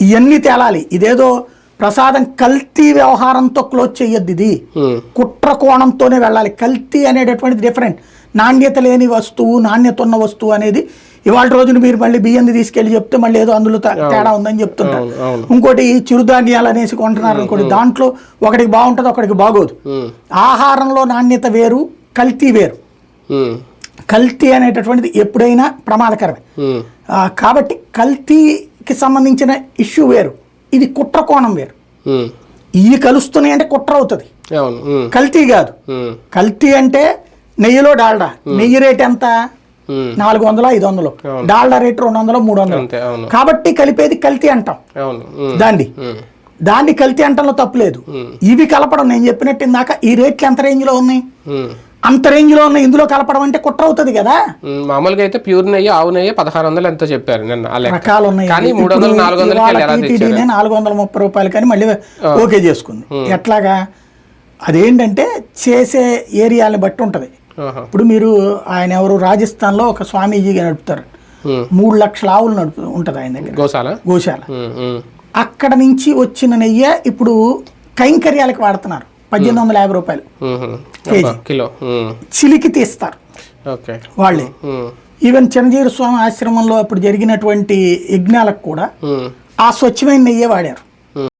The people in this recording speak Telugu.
ఇవన్నీ తేలాలి. ఇదేదో ప్రసాదం కల్తీ వ్యవహారంతో క్లోజ్ చేయొద్దు. ఇది కుట్ర కోణంతోనే వెళ్ళాలి. కల్తీ అనేటటువంటిది డిఫరెంట్. నాణ్యత లేని వస్తువు, నాణ్యత ఉన్న వస్తువు అనేది ఇవాళ రోజున మీరు మళ్ళీ బియ్యంది తీసుకెళ్లి చెప్తే మళ్ళీ ఏదో అందులో తేడా ఉందని చెప్తుంటారు. ఇంకోటి చిరుధాన్యాలు అనేసి కొంటున్నారు అనుకోండి, దాంట్లో ఒకటికి బాగుంటుంది, ఒకటికి బాగోదు. ఆహారంలో నాణ్యత వేరు, కల్తీ వేరు. కల్తీ అనేటటువంటిది ఎప్పుడైనా ప్రమాదకరమే. కాబట్టి కల్తీకి సంబంధించిన ఇష్యూ వేరు, ఇది కుట్ర కోణం వేరు. ఇవి కలుస్తున్నాయి అంటే కుట్ర అవుతుంది, కల్తీ కాదు. కల్తీ అంటే నెయ్యిలో డాల్డా, నెయ్యి రేట్ ఎంత? 400, 500. డాల్డా రేట్ 200, 300. కాబట్టి కలిపేది కల్తీ అంటాం. దాన్ని కల్తీ అంటంలో తప్పులేదు. ఇవి కలపడం, నేను చెప్పినట్టు ఇందాక ఈ రేట్లు ఎంత రేంజ్ లో ఉన్నాయి, అంత రేంజ్ లో ఉన్న ఇందులో కలపడం అంటే కుట్ర అవుతుంది కదా. మామూలుగా అయితే ప్యూర్ నెయ్యి, ఆవు నెయ్యి 1600 ఎంతో చెప్పారు నిన్న. రకాలు ఉన్నాయి. 430 రూపాయలు కానీ మళ్ళీ ఓకే చేసుకుంది. ఎట్లాగా? అదేంటంటే చేసే ఏరియాని బట్టి ఉంటది. ఇప్పుడు మీరు ఆయన ఎవరు రాజస్థాన్ లో ఒక స్వామీజీగా నడుపుతారు, 3 లక్షల ఆవులు ఉంటది ఆయన దగ్గర, గోశాల. అక్కడ నుంచి వచ్చిన నెయ్యి ఇప్పుడు కైంకర్యాలకు వాడుతున్నారు, 1850 రూపాయలు కేజీ. చిలికి తీస్తారు వాళ్ళే. ఈవెన్ చిరంజీవి స్వామి ఆశ్రమంలో అప్పుడు జరిగినటువంటి యజ్ఞాలకు కూడా ఆ స్వచ్ఛమైన నెయ్యే వాడారు.